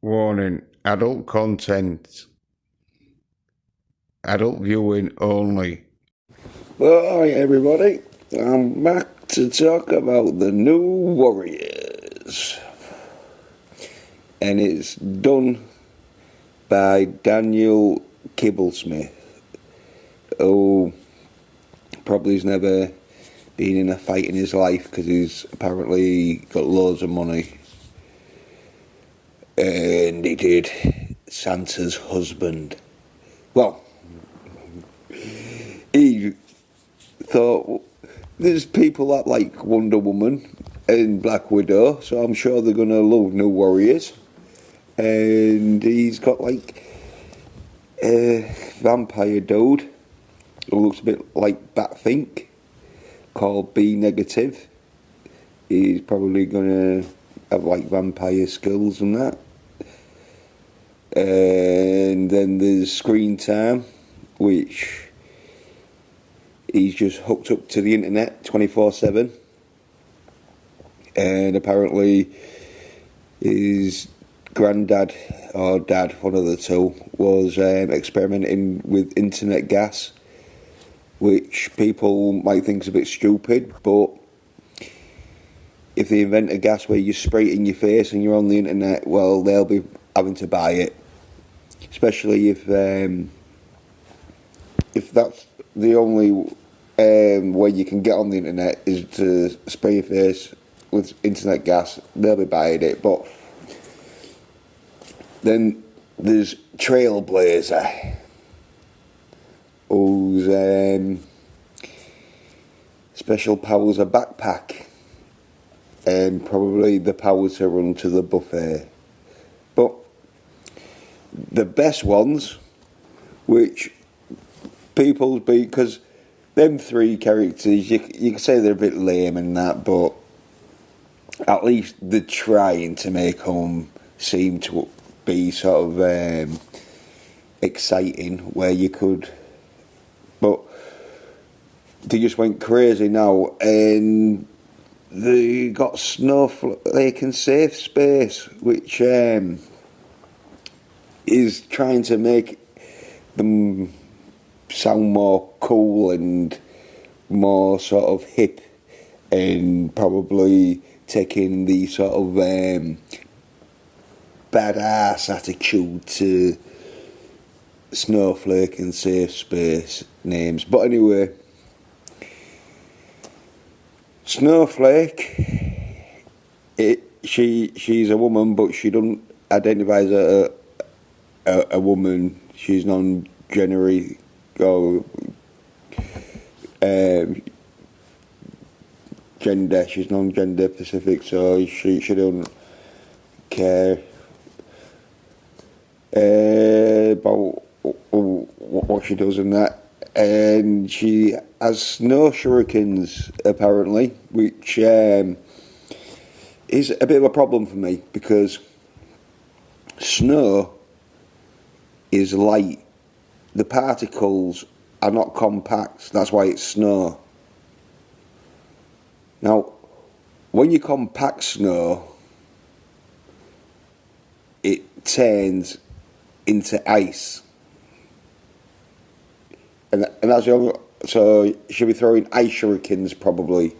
Warning, adult content. Adult viewing only. Well, hi everybody, I'm back to talk about the New Warriors, and it's done by Daniel Kibblesmith, who probably has never been in a fight in his life because he's apparently got loads of money, and he did Santa's husband. Well, he thought, there's people that like Wonder Woman and Black Widow, so I'm sure they're going to love New Warriors. And he's got like a vampire dude who looks a bit like Batfink, called B Negative. He's probably going to have like vampire skills and that. And then there's Screen Time, which he's just hooked up to the internet 24/7, and apparently his granddad or dad, one of the two, was experimenting with internet gas, which people might think is a bit stupid, but if they invent a gas where you spray it in your face and you're on the internet, well, they'll be having to buy it, especially if that's the only way you can get on the internet is to spray your face with internet gas. They'll be buying it. But then there's Trailblazer, whose special powers are backpack, and probably the power to run to the buffet. But the best ones, which people beat, because them three characters, you can say they're a bit lame and that, but at least they're trying to make them seem to be sort of exciting, where you could, but they just went crazy now, and they got Snowflake and Safe Space, which is trying to make them sound more cool and more sort of hip, and probably taking the sort of badass attitude to Snowflake and Safe Space names. But anyway, Snowflake, she's a woman, but she doesn't identify as a woman. She's non-generic or gender. She's non-gender specific, so she don't care about what she does and that. And she has snow shurikens, apparently, which is a bit of a problem for me, because snow is light. The particles are not compact, that's why it's snow. Now, when you compact snow, it turns into ice. And that's the only, so she'll be throwing ice shurikens probably,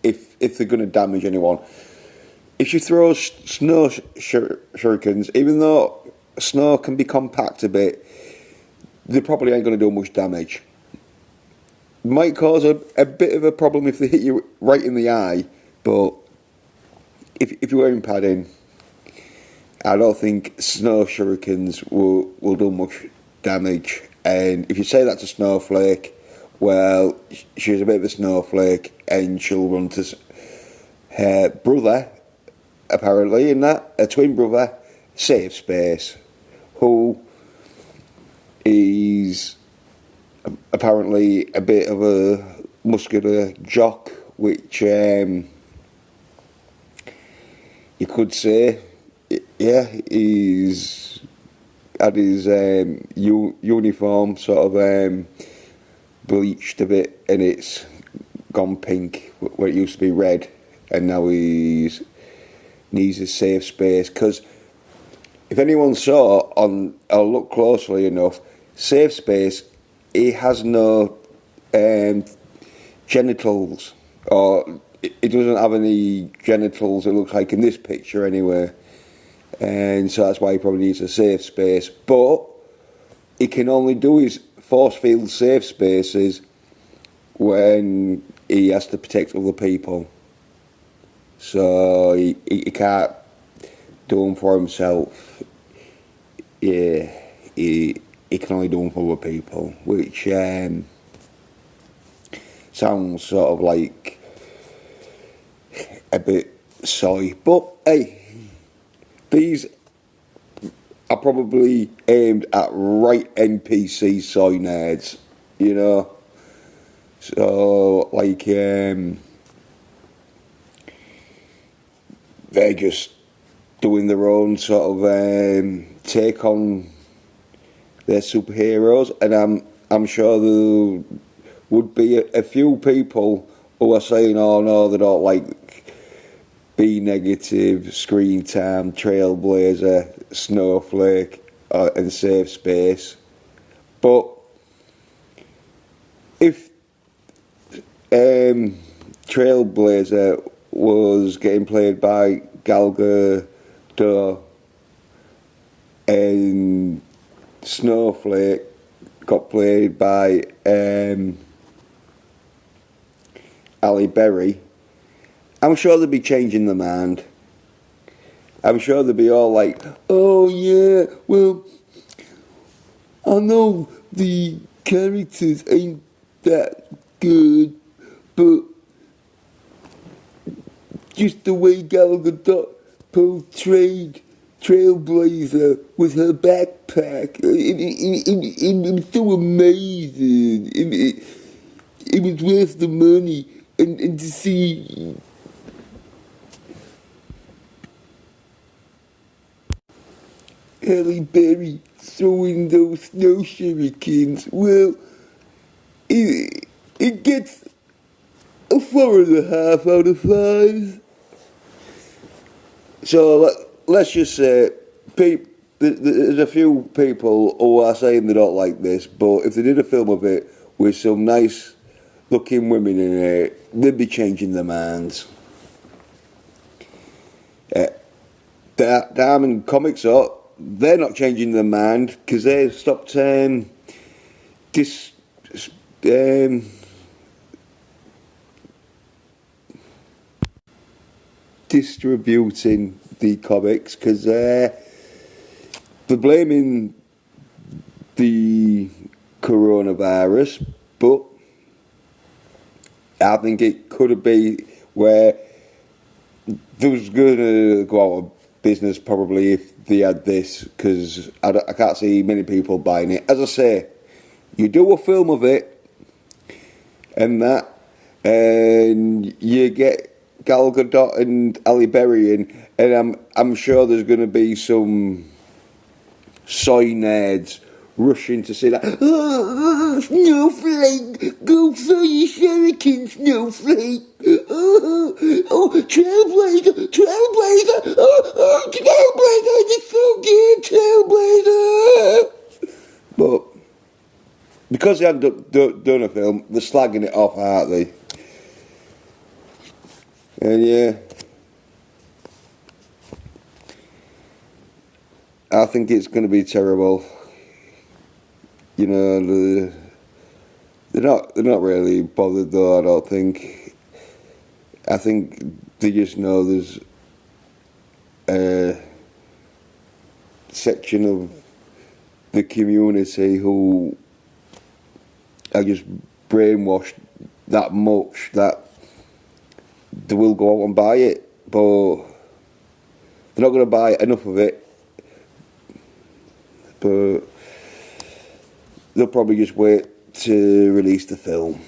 if they're going to damage anyone. If she throws snow shurikens, even though snow can be compact a bit, they probably ain't going to do much damage. Might cause a bit of a problem if they hit you right in the eye, but if you're wearing padding, I don't think snow shurikens will do much damage. And if you say that to Snowflake, well, she's a bit of a snowflake, and she'll run to her brother, apparently, in that, a twin brother, Safe Space, who is apparently a bit of a muscular jock, which you could say, yeah, he's had his uniform sort of bleached a bit, and it's gone pink where it used to be red, and now he's needs a safe space, because if anyone saw on, I'll look closely enough, safe space, he has no genitals, or it doesn't have any genitals, it looks like in this picture anyway, and so that's why he probably needs a safe space. But he can only do his force field safe spaces when he has to protect other people, so he can't do them for himself. Yeah, he can only do them for other people, which sounds sort of like a bit soy. But hey, these are probably aimed at right NPC soy nerds, you know. So like they're just doing their own sort of take on their superheroes, and I'm sure there would be a few people who are saying, oh no, they don't like B negative, screen time, trailblazer, snowflake, and safe space. But if Trailblazer was getting played by Gal Gadot and Snowflake got played by Halle Berry, I'm sure they'd be changing their mind. I'm sure they'd be all like, oh yeah, well, I know the characters ain't that good, but just the way Gal Gadot portrayed Trailblazer with her backpack, it was so amazing. It was worth the money, and to see Halle Berry throwing those snow shurikens, well, it gets a 4.5 out of 5. So let's just say, there's a few people who are saying they don't like this, but if they did a film of it with some nice looking women in it, they'd be changing their minds. Diamond Comics are, they're not changing their mind because they've stopped distributing the comics because they're blaming the coronavirus, but I think it could be where they was going to go out of business probably if they had this, because I can't see many people buying it. As I say, you do a film of it and that, and you get Gal Gadot and Halle Berry in, and I'm sure there's going to be some soy nerds rushing to see that. Oh, Snowflake, go for your shuriken, Snowflake. Oh, Trailblazer, oh, Trailblazer, it's so good, Trailblazer. But because they haven't done a film, they're slagging it off, aren't they? And yeah, I think it's going to be terrible. You know, they're not really bothered though. I don't think. I think they just know there's a section of the community who are just brainwashed that much that they will go out and buy it, but they're not going to buy enough of it. But they'll probably just wait to release the film.